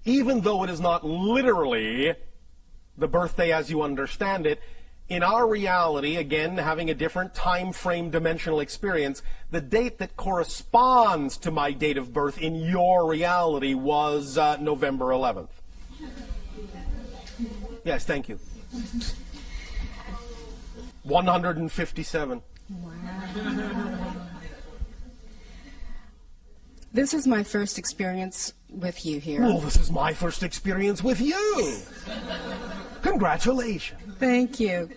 even though it is not literally the birthday as you understand it, in our reality, again, having a different time frame dimensional experience, the date that corresponds to my date of birth in your reality was November 11th. Yes, thank you. 157. Wow. This is my first experience with you here. Well, this is my first experience with you. Congratulations. Thank you.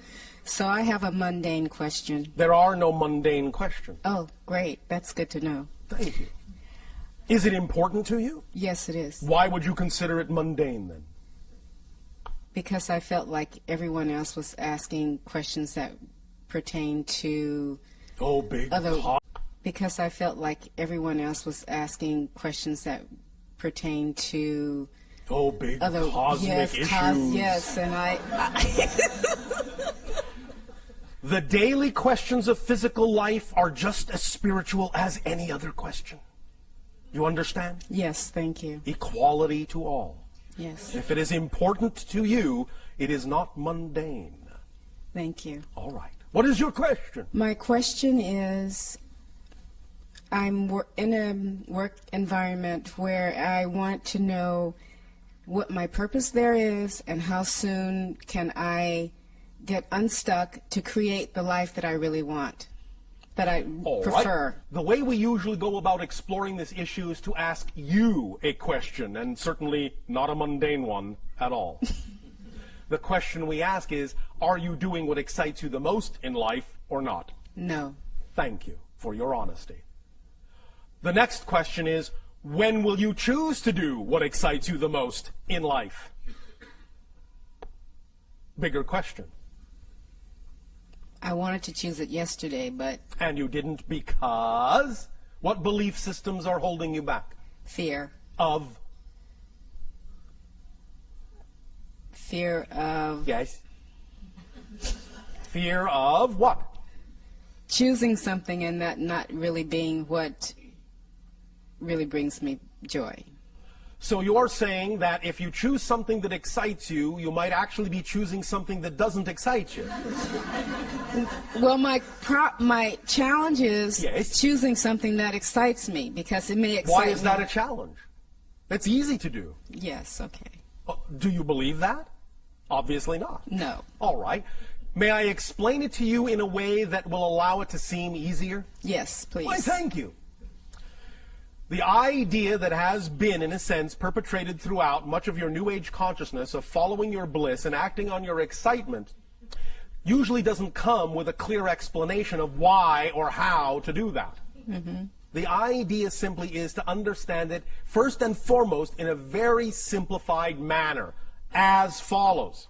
So I have a mundane question. There are no mundane questions. Oh, great. That's good to know. Thank you. Is it important to you? Yes, it is. Why would you consider it mundane then? Because I felt like everyone else was asking questions that pertain to other. Because I felt like everyone else was asking questions that pertain to other cosmic issues. Yes, and I The daily questions of physical life are just as spiritual as any other question. You understand? Yes, thank you. Equality to all. Yes. If it is important to you, it is not mundane. Thank you. All right. What is your question? My question is, I'm in a work environment where I want to know what my purpose there is and how soon can I get unstuck to create the life that I really want, that I prefer. Right. The way we usually go about exploring this issue is to ask you a question, and certainly not a mundane one at all. The question we ask is, are you doing what excites you the most in life or not? No. Thank you for your honesty. The next question is, when will you choose to do what excites you the most in life? Bigger question. I wanted to choose it yesterday, but... And you didn't because? What belief systems are holding you back? Fear. Of? Fear of... Yes. Fear of what? Choosing something and that not really being what really brings me joy. So you're saying that if you choose something that excites you, you might actually be choosing something that doesn't excite you. Well, my challenge is Yes. choosing something that excites me, because it may excite me. Why is that a challenge? That's easy to do. Yes, okay. Do you believe that? Obviously not. No. All right. May I explain it to you in a way that will allow it to seem easier? Yes, please. Why, thank you. The idea that has been, in a sense, perpetrated throughout much of your New Age consciousness of following your bliss and acting on your excitement usually doesn't come with a clear explanation of why or how to do that. Mm-hmm. The idea simply is to understand it first and foremost in a very simplified manner, as follows.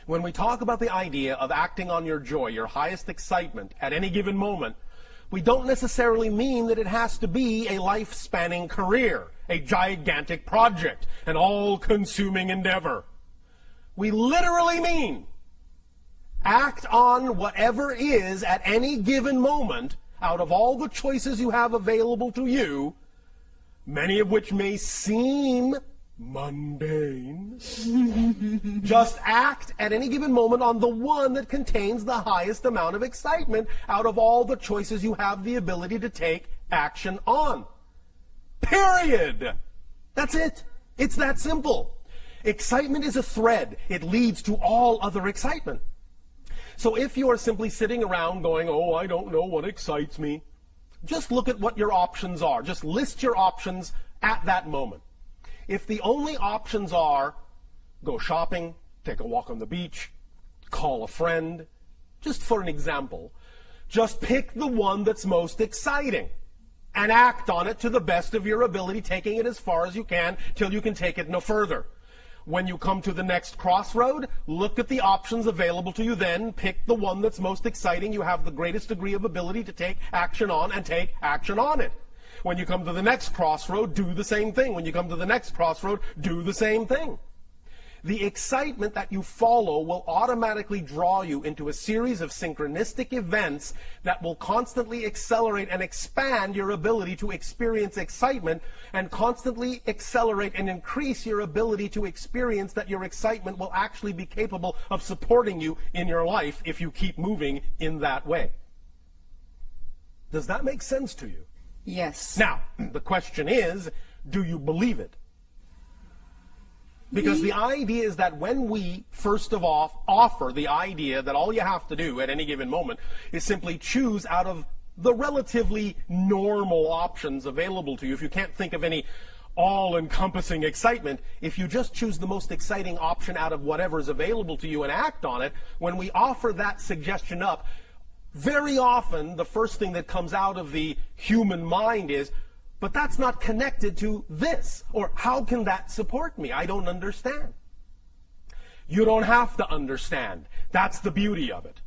When we talk about the idea of acting on your joy, your highest excitement at any given moment, we don't necessarily mean that it has to be a life-spanning career, a gigantic project, an all-consuming endeavor. We literally mean act on whatever is at any given moment out of all the choices you have available to you, many of which may seem mundane. Just act at any given moment on the one that contains the highest amount of excitement out of all the choices you have the ability to take action on. Period. That's it. It's that simple. Excitement is a thread. It leads to all other excitement. So if you are simply sitting around going, oh, I don't know what excites me, just look at what your options are. Just list your options at that moment. If the only options are go shopping, take a walk on the beach, call a friend, just for an example, just pick the one that's most exciting and act on it to the best of your ability, taking it as far as you can till you can take it no further. When you come to the next crossroad, look at the options available to you then, pick the one that's most exciting, you have the greatest degree of ability to take action on, and take action on it. When you come to the next crossroad, do the same thing. When you come to the next crossroad, do the same thing. The excitement that you follow will automatically draw you into a series of synchronistic events that will constantly accelerate and expand your ability to experience excitement, and constantly accelerate and increase your ability to experience that your excitement will actually be capable of supporting you in your life if you keep moving in that way. Does that make sense to you? Yes. Now, the question is, do you believe it? Because the idea is that when we, first of all, offer the idea that all you have to do at any given moment is simply choose out of the relatively normal options available to you. If you can't think of any all-encompassing excitement, if you just choose the most exciting option out of whatever is available to you and act on it, when we offer that suggestion up, very often the first thing that comes out of the human mind is, but that's not connected to this, or how can that support me? I don't understand. You don't have to understand. That's the beauty of it.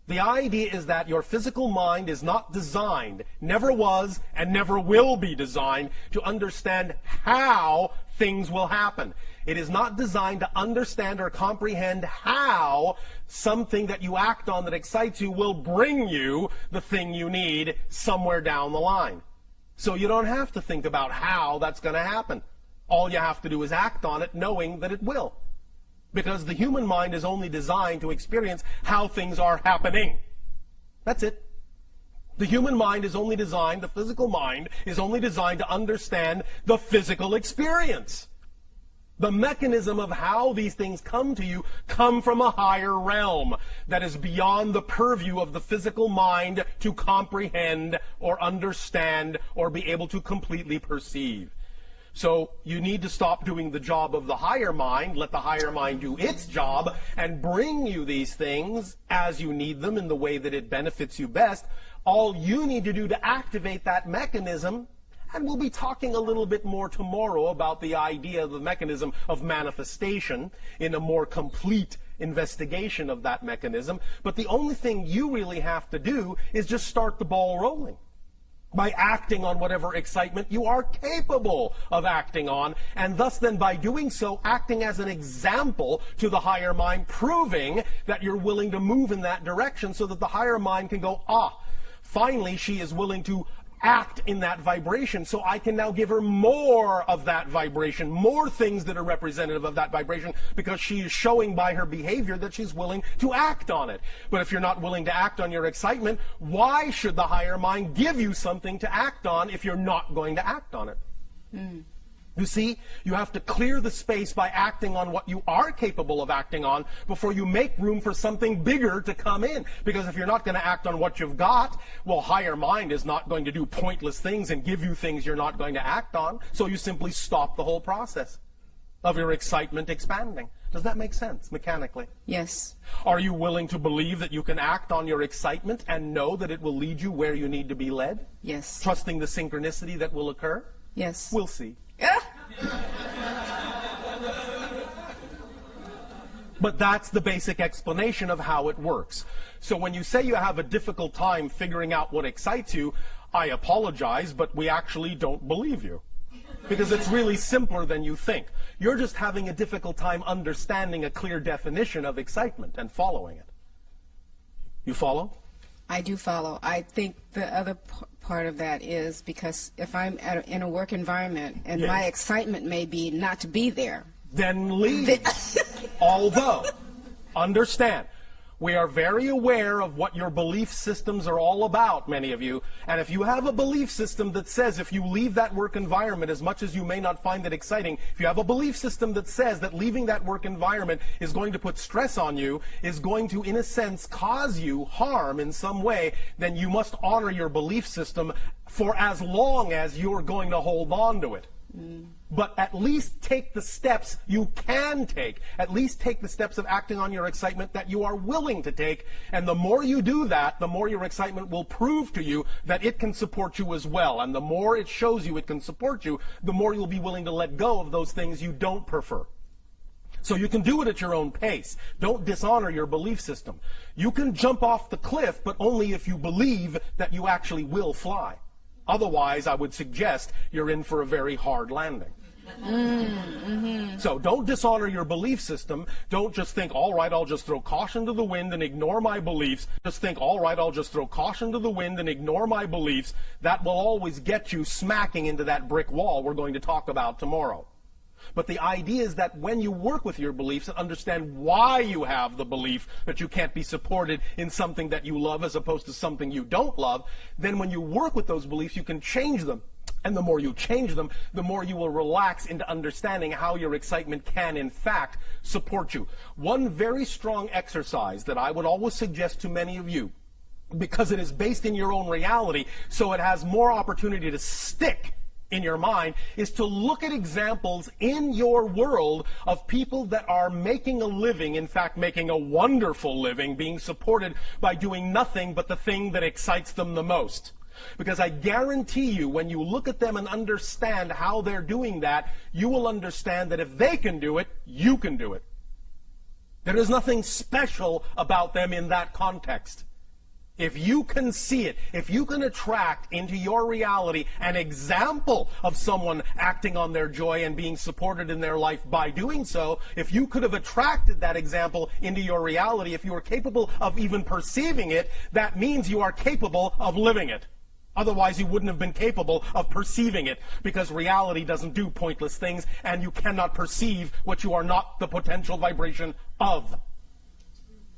The idea is that your physical mind is not designed, never was, and never will be designed to understand how things will happen. It is not designed to understand or comprehend how something that you act on that excites you will bring you the thing you need somewhere down the line. So you don't have to think about how that's going to happen. All you have to do is act on it knowing that it will. Because the human mind is only designed to experience how things are happening. That's it. The human mind is only designed, the physical mind is only designed to understand the physical experience. The mechanism of how these things come to you come from a higher realm that is beyond the purview of the physical mind to comprehend or understand or be able to completely perceive. So you need to stop doing the job of the higher mind, let the higher mind do its job, and bring you these things as you need them in the way that it benefits you best. All you need to do to activate that mechanism, and we'll be talking a little bit more tomorrow about the idea of the mechanism of manifestation in a more complete investigation of that mechanism. But the only thing you really have to do is just start the ball rolling by acting on whatever excitement you are capable of acting on, and thus then by doing so, acting as an example to the higher mind, proving that you're willing to move in that direction so that the higher mind can go, finally she is willing to act in that vibration, so I can now give her more of that vibration, more things that are representative of that vibration, because she is showing by her behavior that she's willing to act on it. But if you're not willing to act on your excitement, why should the higher mind give you something to act on if you're not going to act on it? You see, you have to clear the space by acting on what you are capable of acting on before you make room for something bigger to come in. Because if you're not going to act on what you've got, well, higher mind is not going to do pointless things and give you things you're not going to act on. So you simply stop the whole process of your excitement expanding. Does that make sense mechanically? Yes. Are you willing to believe that you can act on your excitement and know that it will lead you where you need to be led? Yes. Trusting the synchronicity that will occur? Yes. We'll see. But that's the basic explanation of how it works. So when you say you have a difficult time figuring out what excites you, I apologize, but we actually don't believe you. Because it's really simpler than you think. You're just having a difficult time understanding a clear definition of excitement and following it. You follow? I do follow. I think the other part of that is because if I'm in a work environment and my excitement may be not to be there, then leave. Although, understand, we are very aware of what your belief systems are all about, many of you. And if you have a belief system that says if you leave that work environment, as much as you may not find it exciting, if you have a belief system that says that leaving that work environment is going to put stress on you, is going to, in a sense, cause you harm in some way, then you must honor your belief system for as long as you're going to hold on to it. But at least take the steps you can take. At least take the steps of acting on your excitement that you are willing to take. And the more you do that, the more your excitement will prove to you that it can support you as well. And the more it shows you it can support you, the more you'll be willing to let go of those things you don't prefer. So you can do it at your own pace. Don't dishonor your belief system. You can jump off the cliff, but only if you believe that you actually will fly. Otherwise, I would suggest you're in for a very hard landing. So don't dishonor your belief system. Don't just think, all right, I'll just throw caution to the wind and ignore my beliefs. Just think, all right, I'll just throw caution to the wind and ignore my beliefs. That will always get you smacking into that brick wall we're going to talk about tomorrow. But the idea is that when you work with your beliefs and understand why you have the belief that you can't be supported in something that you love as opposed to something you don't love, then when you work with those beliefs, you can change them. And the more you change them, the more you will relax into understanding how your excitement can, in fact, support you. One very strong exercise that I would always suggest to many of you, because it is based in your own reality, so it has more opportunity to stick in your mind, is to look at examples in your world of people that are making a living, in fact making a wonderful living, being supported by doing nothing but the thing that excites them the most. Because I guarantee you, when you look at them and understand how they're doing that, you will understand that if they can do it, you can do it. There is nothing special about them in that context. If you can see it, if you can attract into your reality an example of someone acting on their joy and being supported in their life by doing so, if you could have attracted that example into your reality, if you are capable of even perceiving it, that means you are capable of living it. Otherwise, you wouldn't have been capable of perceiving it, because reality doesn't do pointless things, and you cannot perceive what you are not the potential vibration of.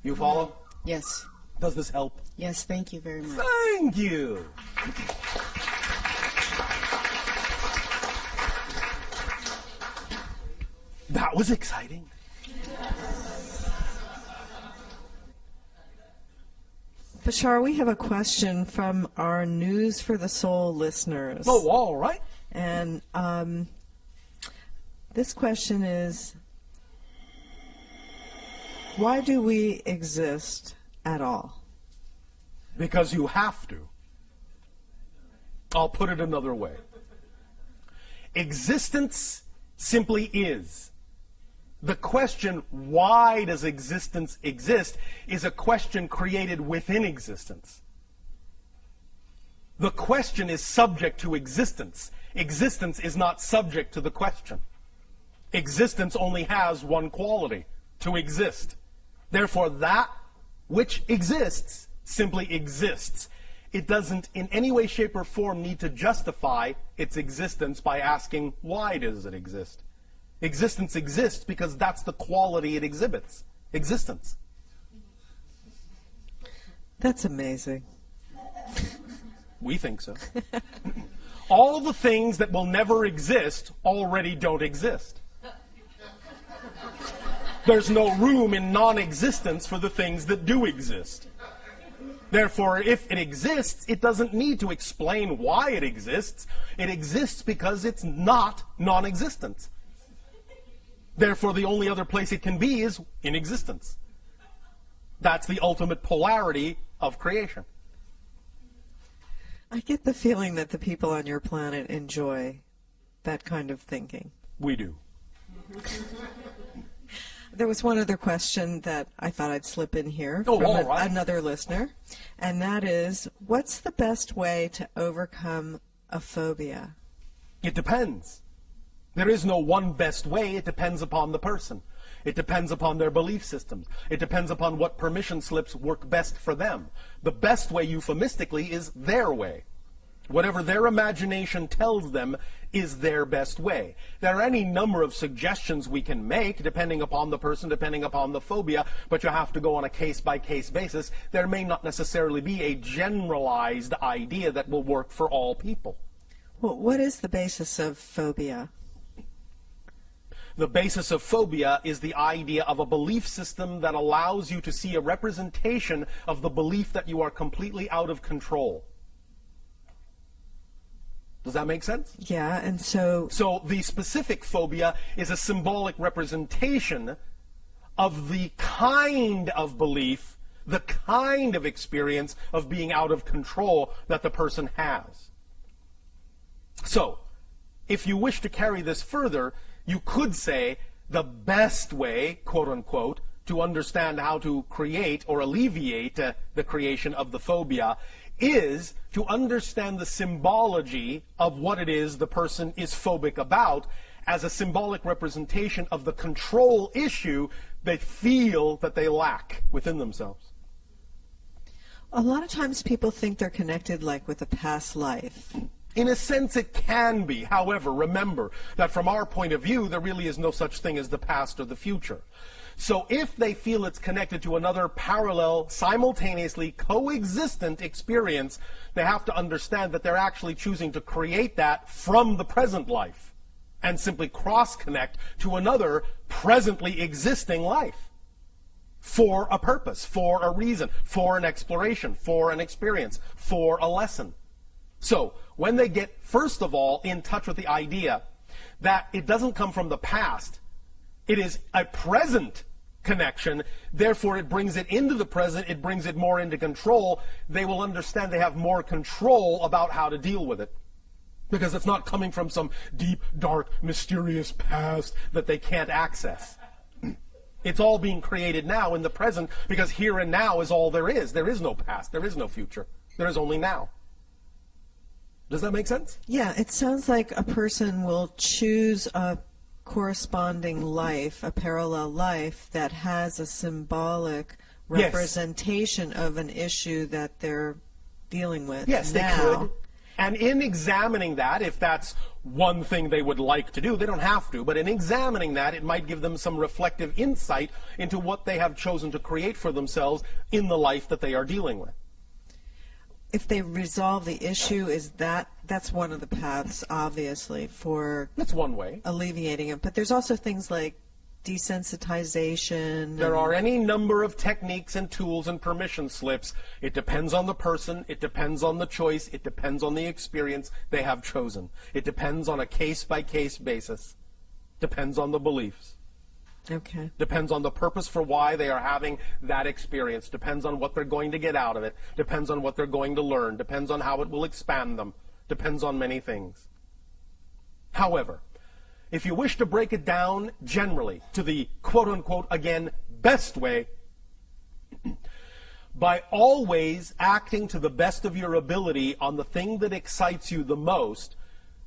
You follow? Yes. Does this help? Yes, thank you very much. Thank you. That was exciting. Bashar, we have a question from our News for the Soul listeners. Oh, all right. And this question is, why do we exist at all? Because you have to. I'll put it another way. Existence simply is. The question, why does existence exist, is a question created within existence. The question is subject to existence. Existence is not subject to the question. Existence only has one quality, to exist. Therefore, that which exists simply exists. It doesn't in any way, shape, or form need to justify its existence by asking, why does it exist? Existence exists because that's the quality it exhibits. Existence. That's amazing. We think so. All the things that will never exist already don't exist. There's no room in non-existence for the things that do exist. Therefore, if it exists, it doesn't need to explain why it exists. It exists because it's not non-existence. Therefore, the only other place it can be is in existence. That's the ultimate polarity of creation. I get the feeling that the people on your planet enjoy that kind of thinking. We do. There was one other question that I thought I'd slip in here Oh, from all right. another listener, and that is, what's the best way to overcome a phobia? It depends. There is no one best way. It depends upon the person. It depends upon their belief systems. It depends upon what permission slips work best for them. The best way, euphemistically, is their way. Whatever their imagination tells them is their best way. There are any number of suggestions we can make, depending upon the person, depending upon the phobia, but you have to go on a case-by-case basis. There may not necessarily be a generalized idea that will work for all people. Well, what is the basis of phobia? The basis of phobia is the idea of a belief system that allows you to see a representation of the belief that you are completely out of control. Does that make sense? Yeah, and so the specific phobia is a symbolic representation of the kind of belief, the kind of experience of being out of control that the person has. So, if you wish to carry this further, you could say the best way, quote unquote, to understand how to create or alleviate the creation of the phobia is to understand the symbology of what it is the person is phobic about as a symbolic representation of the control issue they feel that they lack within themselves. A lot of times people think they're connected like with a past life. In a sense, it can be. However, remember that from our point of view, there really is no such thing as the past or the future. So if they feel it's connected to another parallel, simultaneously coexistent experience, they have to understand that they're actually choosing to create that from the present life and simply cross-connect to another presently existing life for a purpose, for a reason, for an exploration, for an experience, for a lesson. So when they get, first of all, in touch with the idea that it doesn't come from the past, it is a present connection, therefore it brings it into the present, it brings it more into control, they will understand they have more control about how to deal with it. Because it's not coming from some deep, dark, mysterious past that they can't access. It's all being created now in the present, because here and now is all there is. There is no past, there is no future. There is only now. Does that make sense? Yeah, it sounds like a person will choose a corresponding life, a parallel life that has a symbolic representation of an issue that they're dealing with. Yes, they could. And in examining that, if that's one thing they would like to do, they don't have to, but in examining that, it might give them some reflective insight into what they have chosen to create for themselves in the life that they are dealing with. If they resolve the issue, that's one of the paths, obviously, for that's one way alleviating it. But there's also things like desensitization. There are any number of techniques and tools and permission slips. It depends on the person. It depends on the choice. It depends on the experience they have chosen. It depends on a case-by-case basis. Depends on the beliefs. Okay. Depends on the purpose for why they are having that experience. Depends on what they're going to get out of it. Depends on what they're going to learn. Depends on how it will expand them. Depends on many things. However, if you wish to break it down generally to the quote-unquote, again, best way, by always acting to the best of your ability on the thing that excites you the most,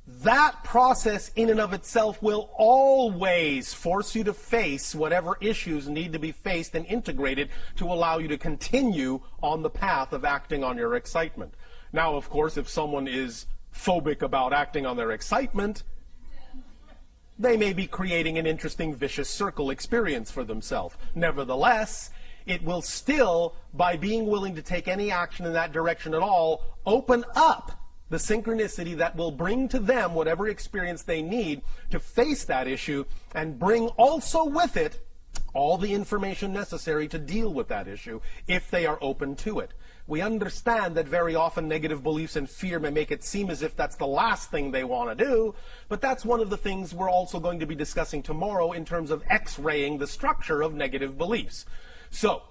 that process in and of itself will always force you to face whatever issues need to be faced and integrated to allow you to continue on the path of acting on your excitement. Now, of course, if someone is phobic about acting on their excitement, they may be creating an interesting vicious circle experience for themselves. Nevertheless, it will still, by being willing to take any action in that direction at all, open up the synchronicity that will bring to them whatever experience they need to face that issue and bring also with it all the information necessary to deal with that issue if they are open to it. We understand that very often negative beliefs and fear may make it seem as if that's the last thing they want to do, but that's one of the things we're also going to be discussing tomorrow in terms of X-raying the structure of negative beliefs. So,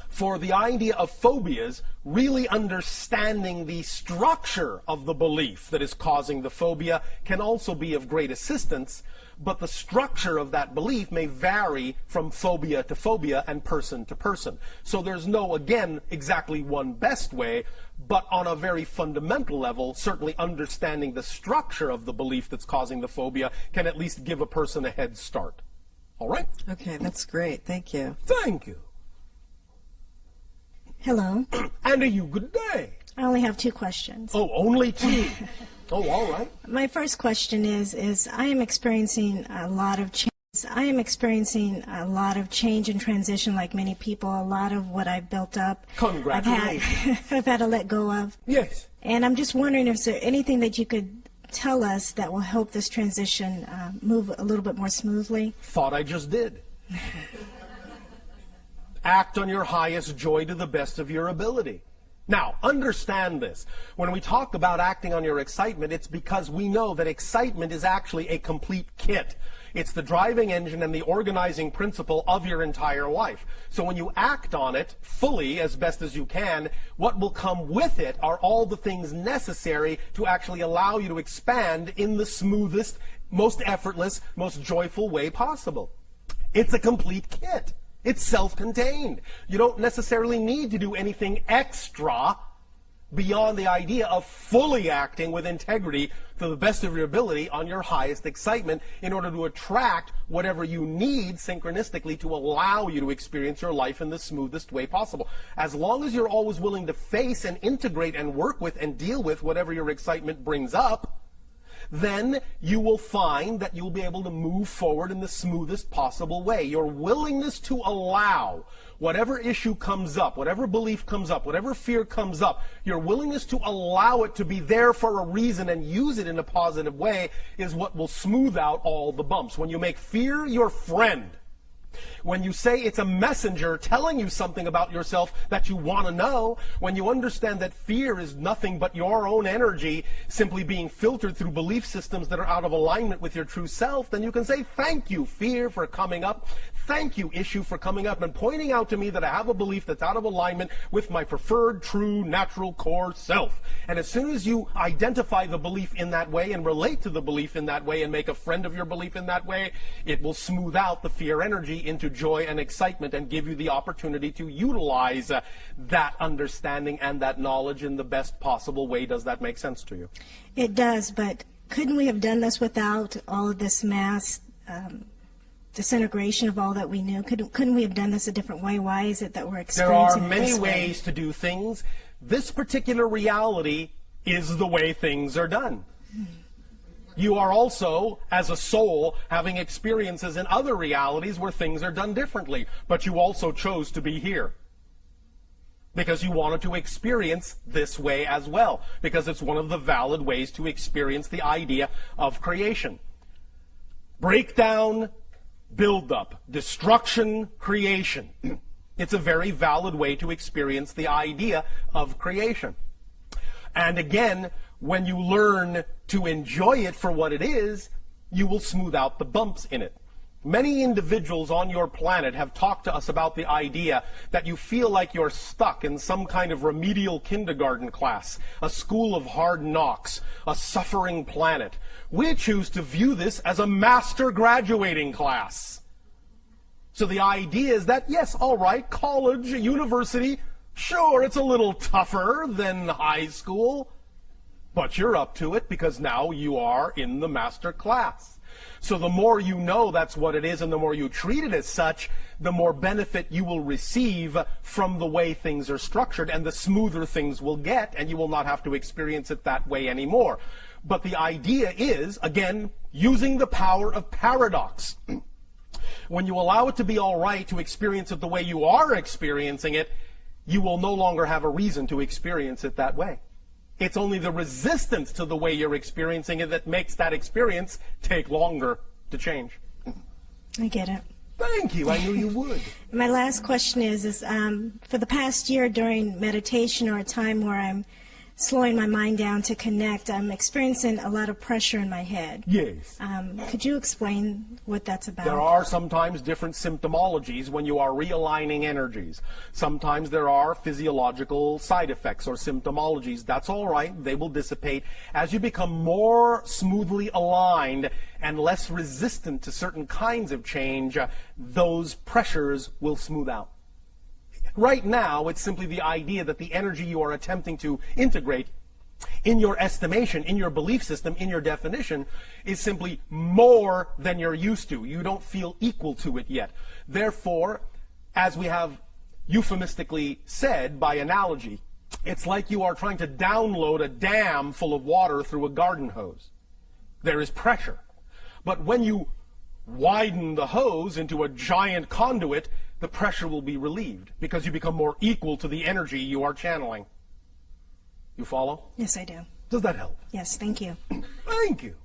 for the idea of phobias, really understanding the structure of the belief that is causing the phobia can also be of great assistance, but the structure of that belief may vary from phobia to phobia and person to person. So there's no, again, exactly one best way, but on a very fundamental level, certainly understanding the structure of the belief that's causing the phobia can at least give a person a head start. All right? Okay, that's great. Thank you. Thank you. Hello. And a you good day. I only have 2 questions. Oh, only 2. Oh, all right. My first question is I am experiencing a lot of change. I am experiencing a lot of change and transition like many people. A lot of what I've built up, Congratulations. I've had to let go of. Yes. And I'm just wondering if there anything that you could tell us that will help this transition move a little bit more smoothly. Thought I just did. Act on your highest joy to the best of your ability. Now, understand this. When we talk about acting on your excitement, it's because we know that excitement is actually a complete kit. It's the driving engine and the organizing principle of your entire life. So when you act on it fully, as best as you can, what will come with it are all the things necessary to actually allow you to expand in the smoothest, most effortless, most joyful way possible. It's a complete kit. It's self-contained. You don't necessarily need to do anything extra beyond the idea of fully acting with integrity to the best of your ability on your highest excitement in order to attract whatever you need synchronistically to allow you to experience your life in the smoothest way possible. As long as you're always willing to face and integrate and work with and deal with whatever your excitement brings up, then you will find that you'll be able to move forward in the smoothest possible way. Your willingness to allow whatever issue comes up, whatever belief comes up, whatever fear comes up, your willingness to allow it to be there for a reason and use it in a positive way is what will smooth out all the bumps. When you make fear your friend, when you say it's a messenger telling you something about yourself that you want to know, when you understand that fear is nothing but your own energy simply being filtered through belief systems that are out of alignment with your true self, then you can say, thank you, fear, for coming up. Thank you, issue, for coming up and pointing out to me that I have a belief that's out of alignment with my preferred, true, natural core self. And as soon as you identify the belief in that way and relate to the belief in that way and make a friend of your belief in that way, it will smooth out the fear energy into joy and excitement and give you the opportunity to utilize that understanding and that knowledge in the best possible way. Does that make sense to you? It does, but couldn't we have done this without all of this mass disintegration of all that we knew? Couldn't we have done this a different way? Why is it that we're experiencing There are many this way? ways to do things. This particular reality is the way things are done. You are also, as a soul, having experiences in other realities where things are done differently. But you also chose to be here because you wanted to experience this way as well, because it's one of the valid ways to experience the idea of creation. Breakdown, build-up, destruction, creation. It's a very valid way to experience the idea of creation. And again, when you learn to enjoy it for what it is, you will smooth out the bumps in it. Many individuals on your planet have talked to us about the idea that you feel like you're stuck in some kind of remedial kindergarten class, a school of hard knocks, a suffering planet. We choose to view this as a master graduating class. So the idea is that, yes, all right, college, university, sure, it's a little tougher than high school, but you're up to it because now you are in the master class. So the more you know that's what it is and the more you treat it as such, the more benefit you will receive from the way things are structured and the smoother things will get, and you will not have to experience it that way anymore. But the idea is, again, using the power of paradox. When you allow it to be all right to experience it the way you are experiencing it, you will no longer have a reason to experience it that way. It's only the resistance to the way you're experiencing it that makes that experience take longer to change. I get it. Thank you. I knew you would. My last question is for the past year during meditation or a time where I'm slowing my mind down to connect, I'm experiencing a lot of pressure in my head. Yes. Could you explain what that's about? There are sometimes different symptomologies when you are realigning energies. Sometimes there are physiological side effects or symptomologies. That's all right. They will dissipate. As you become more smoothly aligned and less resistant to certain kinds of change, those pressures will smooth out. Right now, it's simply the idea that the energy you are attempting to integrate in your estimation, in your belief system, in your definition, is simply more than you're used to. You don't feel equal to it yet. Therefore, as we have euphemistically said by analogy, it's like you are trying to download a dam full of water through a garden hose. There is pressure. But when you widen the hose into a giant conduit, the pressure will be relieved because you become more equal to the energy you are channeling. You follow? Yes, I do. Does that help? Yes, thank you. Thank you.